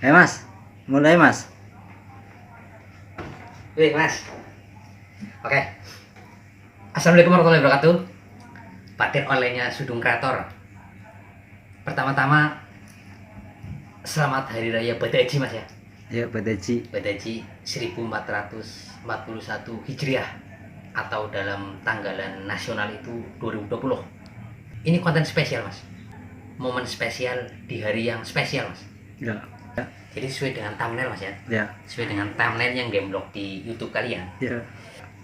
Mas, mulai Mas. Wih Mas. Oke. Assalamualaikum warahmatullahi wabarakatuh. Batin online-nya Sudung Kreator. Pertama-tama selamat Hari Raya Bada Haji Mas ya. Ya, Bada Haji. Bada Haji 1441 Hijriah atau dalam tanggalan nasional itu 2020. Ini konten spesial Mas. Momen spesial di hari yang spesial Mas. Ya. Jadi sesuai dengan thumbnail Mas ya. Ya. Sesuai dengan thumbnail yang gemblok di YouTube kalian. Ya.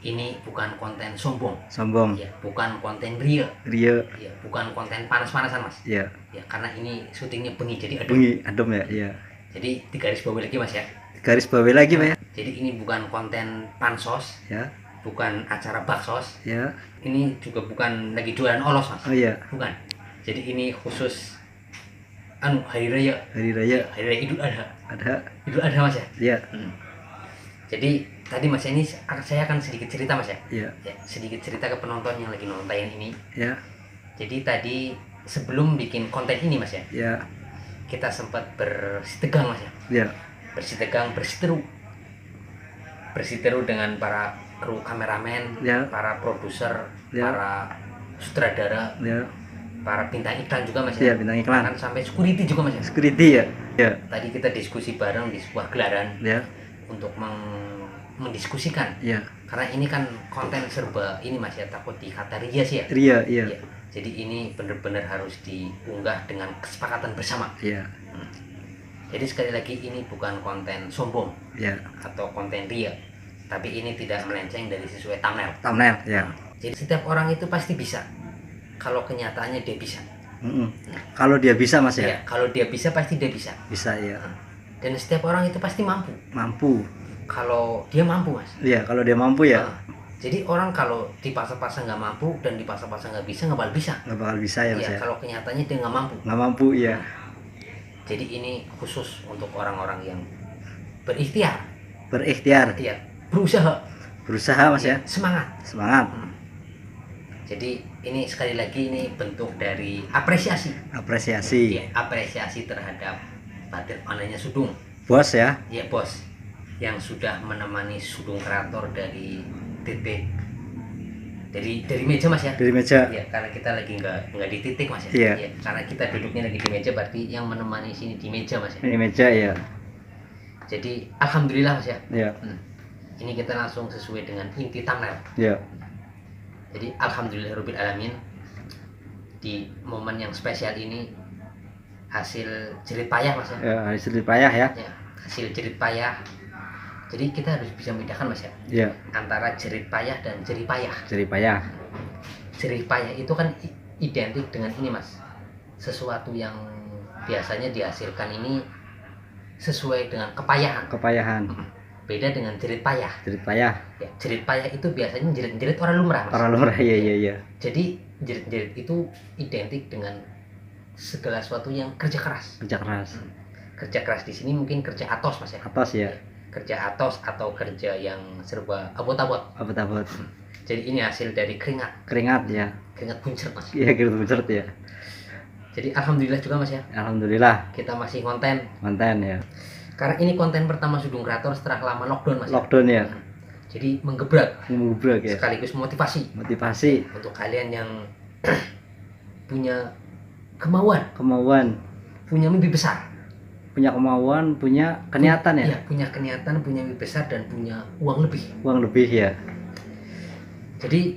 Ini bukan konten sombong. Sombong. Ya, bukan konten ria. Ria. Ya, bukan konten panas-panasan Mas. Ya. Ya, karena ini syutingnya bengi jadi adem. Bunyi adem ya. Ya. Jadi digaris bawahi lagi Mas ya. Garis bawah lagi Pak ya. Jadi ini bukan konten pansos, Ya. bukan acara baksos. Ya. Ini juga bukan lagi jualan olos Mas. Oh iya. Bukan. Jadi ini khusus hari raya. Hari raya Hari raya Idul Adha. ada. Idul Adha Mas ya. Ya. Jadi tadi Mas ini saya akan sedikit cerita Mas ya. Ya. Ya, sedikit cerita ke penonton yang lagi nonton ini. Ya. Jadi tadi sebelum bikin konten ini Mas ya, Ya. kita sempat bersitegang Mas ya. Ya. Bersitegang, bersiteru dengan para kru kameramen, Ya. para produser, Ya. para sutradara, Ya. para bintang iklan juga Mas Ya, ya. bintang iklan. Bahkan sampai security juga Mas ya. Security ya. Ya. Tadi kita diskusi bareng di sebuah gelaran Ya. untuk mendiskusikan. Ya. Karena ini kan konten serba ini Mas ya, takut dikata ria sih ya. Ria, iya. Ya. Jadi ini benar-benar harus diunggah dengan kesepakatan bersama. Iya. Jadi sekali lagi ini bukan konten sombong Ya. atau konten ria, tapi ini tidak melenceng dari sesuai thumbnail. Thumbnail, ya. Jadi setiap orang itu pasti bisa, kalau kenyataannya dia bisa. Kalau dia bisa Mas ya. Ya, kalau dia bisa pasti dia bisa. Bisa ya. Dan setiap orang itu pasti mampu, Mampu. kalau dia mampu Mas. Iya, kalau dia mampu ya. Nah, jadi orang kalau dipaksa-paksa nggak mampu dan dipaksa-paksa nggak bisa, nggak bakal bisa. Nggak bakal bisa ya Mas Ya, ya. kalau kenyataannya dia nggak mampu. Nggak mampu ya. Jadi ini khusus untuk orang-orang yang berikhtiar, Berikhtiar. berusaha, Berusaha Mas ya. semangat. Semangat. Jadi ini sekali lagi ini bentuk dari apresiasi. Apresiasi. Ya, apresiasi terhadap batin online-nya Sudung. Bos ya. Ya bos, yang sudah menemani Sudung Kreator dari titik dari meja Mas ya. Dari meja. Ya, karena kita lagi nggak di titik Mas ya. Iya. Ya, karena kita duduknya lagi di meja, berarti yang menemani sini di meja Mas ya. Dari meja ya. Jadi alhamdulillah Mas ya. Ya. Ini kita langsung sesuai dengan inti thumbnail. Ya. Jadi alhamdulillahirabbil alamin, di momen yang spesial ini hasil jerih payah Mas ya. Ya, hasil payah ya. Ya, hasil jerih payah. Jadi kita harus bisa membedakan Mas ya, Ya. antara jerih payah dan jerih payah. Jerih payah. Jerih payah itu kan identik dengan ini Mas, sesuatu yang biasanya dihasilkan ini sesuai dengan kepayahan. Kepayahan. Beda dengan jerit payah. Jerit payah. Ya, jerit payah itu biasanya jerit-jerit orang lumrah Mas. Orang lumrah ya ya ya. Jadi jerit-jerit itu identik dengan segala sesuatu yang kerja keras. Kerja keras. Kerja keras di sini mungkin kerja atos Mas ya. Atas ya. Kerja atos atau kerja yang serba abot-abot. Abot-abot. Jadi ini hasil dari keringat Keringat ya. buncert Mas. Iya, gitu bencert ya. Jadi alhamdulillah juga Mas ya, Alhamdulillah. kita masih konten. Konten ya. Karena ini konten pertama Sudung Kreator setelah lama lockdown Mas. Lockdown ya. Jadi menggebrak Mengubrak ya. sekaligus motivasi Motivasi. untuk kalian yang punya kemauan, punya mimpi besar. Punya kemauan, punya kenyataan ya. Iya, punya kenyataan, punya mimpi besar dan punya uang lebih. Uang lebih ya. Jadi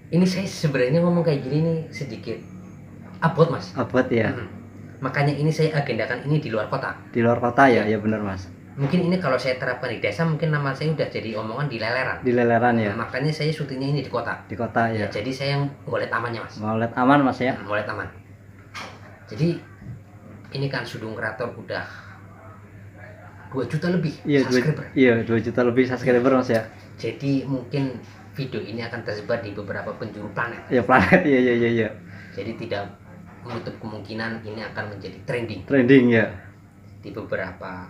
ini saya sebenarnya ngomong kayak gini nih sedikit abot Mas. Abot ya. Makanya ini saya agendakan ini di luar kota. Di luar kota ya. Ya benar Mas. Mungkin ini kalau saya terapkan di desa mungkin nama saya udah jadi omongan di leleran. Di Leleran ya. Makanya saya syutingnya ini di kota. Di kota ya. Jadi saya yang ngolet amannya Mas. Mau lihat aman Mas ya. Ngolet aman. Jadi ini kan Sudung Kreator udah 2 juta lebih Iya, subscriber. 2 juta lebih subscriber Mas ya. Jadi mungkin video ini akan tersebar di beberapa penjuru planet. Ya planet ya ya ya ya. Jadi tidak menutup kemungkinan ini akan menjadi Trending ya. di beberapa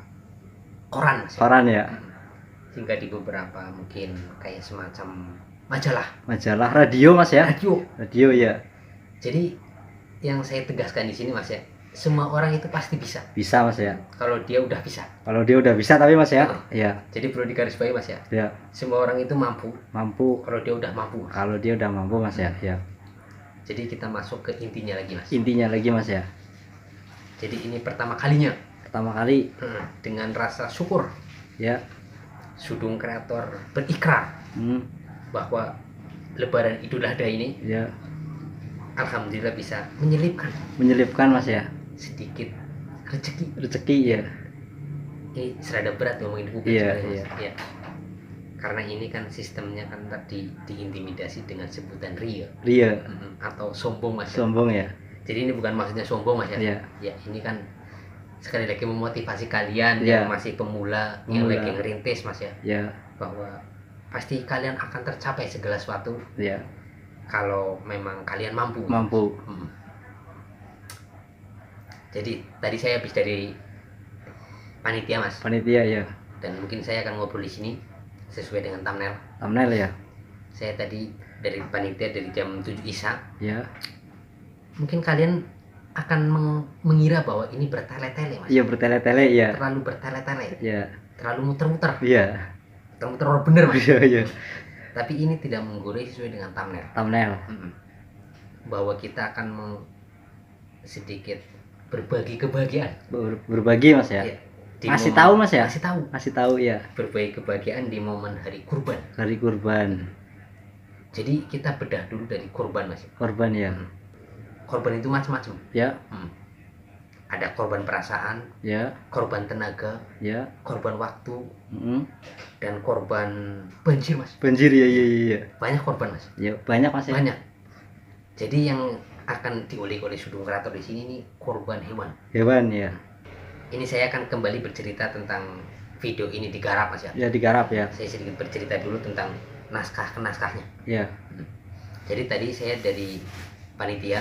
koran Mas ya. Koran ya. Hingga di beberapa mungkin kayak semacam majalah, Majalah, radio Mas ya. radio. Radio ya. Jadi yang saya tegaskan di sini Mas ya, semua orang itu pasti bisa Bisa mas ya. kalau dia udah bisa. Kalau dia udah bisa tapi mas ya. Iya. Jadi perlu digarisbawahi mas ya. Ya. Semua orang itu mampu Mampu. kalau dia udah mampu. Kalau dia udah mampu mas ya. Ya. Jadi kita masuk ke intinya lagi mas. Intinya lagi mas ya. Jadi ini pertama kalinya Pertama kali. dengan rasa syukur Ya. Sudung Kreator berikrar bahwa Lebaran Idul Adha ini Ya. alhamdulillah bisa Menyelipkan mas ya. sedikit rezeki. Rezeki ya. Ini serada berat ngomongin hukum Iya, sebenarnya, iya. Mas. Iya. Karena ini kan sistemnya kan tadi diintimidasi dengan sebutan ria Ria. atau sombong mas. Ya. Sombong ya. Jadi ini bukan maksudnya sombong mas ya. Iya. Ya ini kan sekali lagi memotivasi kalian Iya. yang masih pemula, yang Pemula. lagi ngerintis mas ya, Ya. bahwa pasti kalian akan tercapai segala sesuatu Ya. kalau memang kalian mampu. Mampu. Jadi tadi saya habis dari panitia mas, Panitia ya. dan mungkin saya akan ngobrol di sini sesuai dengan thumbnail. Thumbnail ya. Saya tadi dari panitia dari jam 7 Isya. Ya. Mungkin kalian akan mengira bahwa ini bertele-tele mas. Iya bertele-tele ya. Terlalu bertele-tele, Ya. terlalu muter-muter, Iya. muter-muter orang bener mas. Iya iya. Tapi ini tidak menggurui sesuai dengan thumbnail. Thumbnail. Bahwa kita akan sedikit berbagi kebahagiaan. Berbagi mas ya. Ya, di Masih momen- tahu mas ya. Masih tahu. Masih tahu ya. Berbagi kebahagiaan di momen hari kurban. Hari kurban. Jadi kita bedah dulu dari kurban mas. Korban ya. Korban itu macam-macam. Ya. Ada korban perasaan, Ya. korban tenaga, Ya. korban waktu, Mm. dan korban banjir mas. Banjir ya iya iya. Banyak korban mas. Ya banyak mas ya. Banyak. Jadi yang akan diulik oleh Sudung Kreator di sini nih korban hewan. Hewan ya. Ini saya akan kembali bercerita tentang video ini digarap mas ya. Ya digarap ya. Saya sedikit bercerita dulu tentang naskahnya. Ya. Jadi tadi saya dari panitia.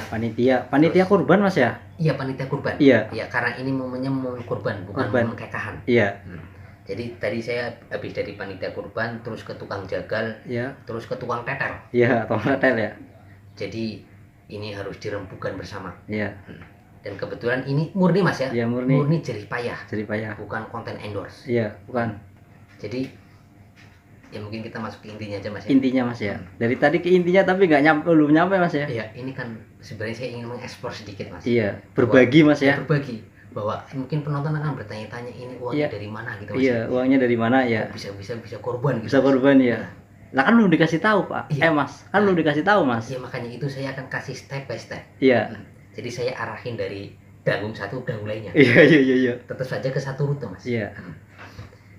Panitia kurban mas ya. Iya panitia kurban. Iya. Ya karena ini momennya momen kurban bukan Kurban. momen kekahan. Iya. Jadi tadi saya habis dari panitia kurban terus ke tukang jagal, Ya. terus ke tukang tetel. Iya tomatel ya. Jadi ini harus dirembukan bersama. Iya. Dan kebetulan ini murni mas ya. Iya murni. Murni jerih payah, Jerih payah. bukan konten endorse. Iya bukan. Jadi ya mungkin kita masuk ke intinya aja mas ya. Intinya mas ya. Dari tadi ke intinya tapi nggak nyampe, belum nyampe mas ya. Iya ini kan sebenarnya saya ingin mengeksplor sedikit mas. Iya. Berbagi mas ya. Berbagi bahwa mungkin penonton akan bertanya-tanya ini uangnya Iya. dari mana gitu mas. Iya uangnya dari mana ya. Bisa korban gitu. Bisa korban ya. Lah kan belum dikasih tahu pak. Iya. Mas kan belum dikasih tahu mas. Ya makanya itu saya akan kasih step by step. Iya. Jadi saya arahin dari danggung satu ke danggung lainnya. Iya iya iya iya. Tetap saja ke satu rute mas. Iya.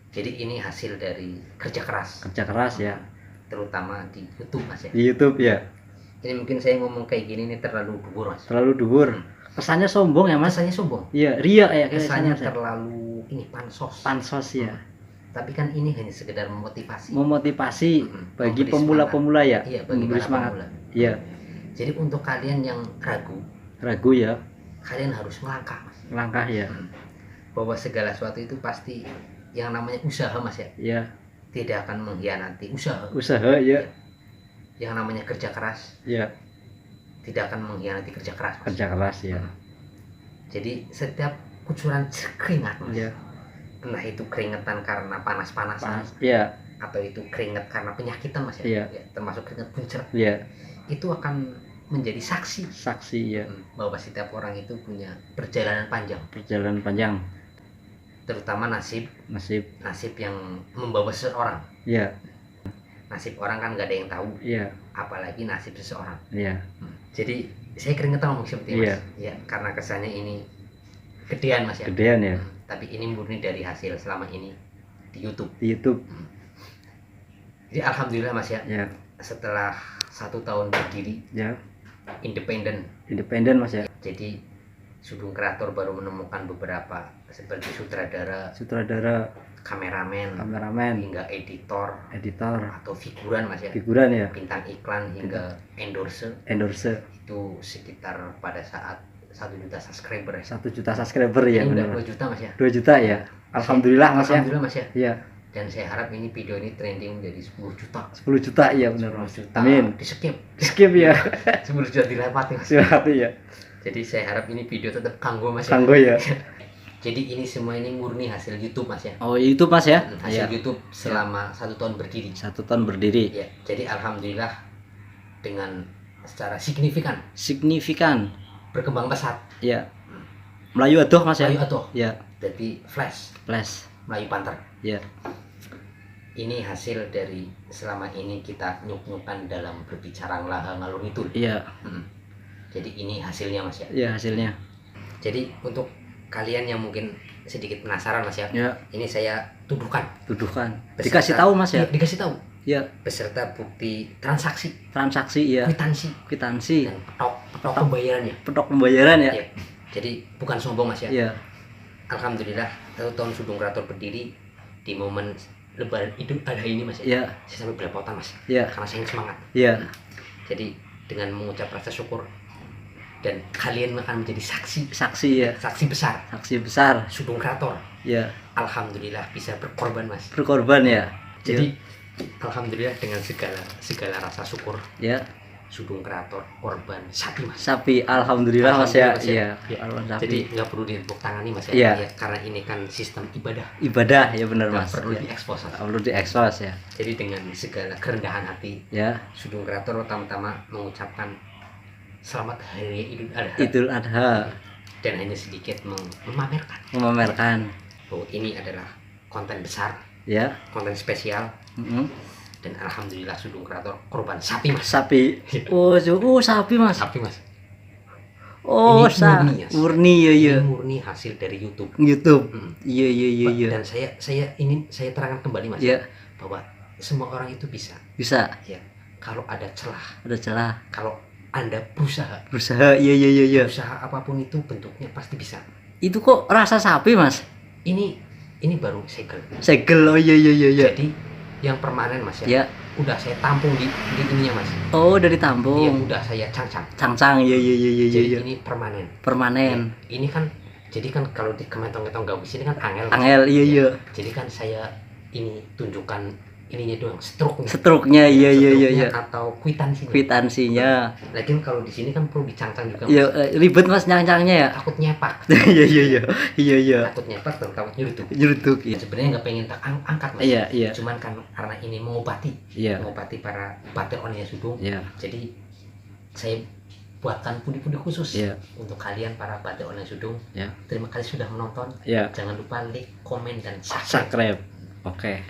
Jadi ini hasil dari kerja keras, Kerja keras ya. terutama di YouTube mas ya. Di YouTube ya. Ini mungkin saya ngomong kayak gini ini terlalu dhuwur mas. Terlalu dhuwur. Kesannya sombong ya mas. Kesannya sombong. Iya. Ria ya. Kesannya Mas, ya. terlalu ini pansos. Pansos ya. Tapi kan ini hanya sekedar memotivasi. Memotivasi bagi Memberi pemula-pemula ya. Iya bagi Memberi para semangat. pemula. Iya. Jadi untuk kalian yang ragu, Ragu ya. kalian harus melangkah mas. Langkah ya. Bahwa segala sesuatu itu pasti yang namanya usaha mas ya. Iya. Tidak akan mengkhianati usaha. Usaha ya. Yang namanya kerja keras Iya. tidak akan mengkhianati kerja keras mas. Kerja keras ya. Jadi setiap kucuran keringat mas. Iya. Entah itu keringetan karena panas-panasan Pas. Iya. atau itu keringat karena penyakitan mas ya. Iya. Ya, termasuk keringat puncak. Iya. Itu akan menjadi saksi Saksi ya. bahwa setiap orang itu punya perjalanan panjang, Perjalanan panjang. terutama nasib yang membawa seseorang. Iya. Nasib orang kan nggak ada yang tahu, Iya. apalagi nasib seseorang. Iya. Jadi saya keringetan ngomong seperti ini, Iya. mas. Ya karena kesannya ini gedean mas ya. Gedean ya. Tapi ini murni dari hasil selama ini di YouTube. Di YouTube. Jadi alhamdulillah mas ya, Ya. setelah 1 tahun berdiri Ya. independen. Independen mas ya. Jadi Sudung Kreator baru menemukan beberapa seperti sutradara, kameramen, hingga editor atau figuran mas ya, Figuran ya. bintang iklan hingga endorse. Endorse. Itu sekitar pada saat 1 juta subscriber ya. 1 juta subscriber ya. Ini udah Benar. 2 juta mas ya. 2 juta ya. Alhamdulillah mas ya. Alhamdulillah mas ya. Iya. Dan saya harap ini video ini trending menjadi 10 juta. 10 juta ya benar 10 mas. juta Amin. di skip. Skip ya. 10 juta dilewati mas. Silakan ya. Jadi saya harap ini video tetap kanggo mas. Kanggo ya. Jadi ini semua ini murni hasil YouTube mas ya. Oh itu mas ya? Hasil Ya. YouTube selama 1 tahun berdiri. 1 tahun berdiri. Ya, jadi alhamdulillah dengan secara signifikan Signifikan. berkembang pesat. Ya. Melayu adoh mas ya? Melayu atuh. Ya. Jadi flash Flash. Melayu Panther. Ya. Ini hasil dari selama ini kita nyuk-nyukan dalam berbicara ngalor ngidul. Iya. Jadi ini hasilnya mas ya. Ya hasilnya. Jadi untuk kalian yang mungkin sedikit penasaran mas ya, Ya. ini saya tuduhkan. Tuduhkan. Beserta- Dikasih tahu mas ya? Iya, dikasih tahu. Ya. Beserta bukti transaksi, Transaksi ya. kwitansi, Kwitansi. dan petok pembayarannya. Petok pembayaran ya? Ya. Jadi bukan sombong mas ya. Iya. Alhamdulillah 1 tahun Sudung Kreator berdiri di momen Lebaran Idul Adha ini mas ya. Iya. Saya sampai belepotan mas. Iya. Karena saya semangat. Iya. Jadi dengan mengucap rasa syukur dan kalian akan menjadi saksi Saksi ya. besar Saksi besar. Sudung Kreator. Ya. Alhamdulillah bisa berkorban mas. Berkorban ya. Jadi alhamdulillah dengan segala rasa syukur Ya. Sudung Kreator korban sapi mas. Sapi. Alhamdulillah mas ya. Alhamdulillah, Mas, Iya. Ya. Korban sapi. Jadi nggak perlu ditepuk tangani mas ya. Iya. Ya, karena ini kan sistem ibadah. Ibadah ya benar Nggak mas. perlu Ya. diekspos Mas. Perlu diekspos ya. Jadi dengan segala kerendahan hati Ya. Sudung Kreator pertama-tama mengucapkan selamat hari Idul Adha. Idul Adha. Dan hanya sedikit memamerkan Memamerkan. bahwa ini adalah konten besar, Ya. konten spesial, Mm-mm. dan alhamdulillah Sudung Kreator korban sapi mas. Sapi. Oh sapi mas. Sapi mas. Oh Ini murni, Mas. Murni ya ya. Ini murni hasil dari YouTube. YouTube. Mm. Iya iya iya iya. Dan saya terangkan kembali mas, Ya. bahwa semua orang itu bisa. Bisa. Ya, kalau ada celah, Ada celah. kalau anda berusaha, Berusaha. Iya iya iya iya. usaha apapun itu bentuknya pasti bisa. Itu kok rasa sapi mas? Ini baru segel. Segel. Oh iya iya iya iya. Jadi yang permanen mas ya, Ya. udah saya tampung di ininya mas. Oh dari Iya, Tampung. udah saya cangcang. Cangcang. Iya iya iya iya Jadi iya. ini permanen. Permanen. Ini kan, jadi kan kalau di kementong-ketong gabus ini kan angel. Mas. Angel. Iya iya. Jadi kan saya ini tunjukkan ininya doang, struknya. Struknya. Iya iya iya iya. Atau kwitansinya. Kwitansinya. Lagian kalau di sini kan perlu dicangcang juga. Mas. Iya ribet mas nyangcangnya ya. Takut nyepak. Iya iya iya. Iya iya. Takut nyepak dan takut nyeruduk. Nyeruduk. Iya. Sebenarnya nggak pengen angkat mas. Iya iya. Cuman kan karena ini mengobati Iya. para Patreonnya Sudung. Iya. Jadi saya buatkan pundi-pundi khusus Iya. untuk kalian para Patreonnya Sudung. Iya. Terima kasih sudah menonton. Iya. Jangan lupa like, komen, dan subscribe. Subscribe. Oke.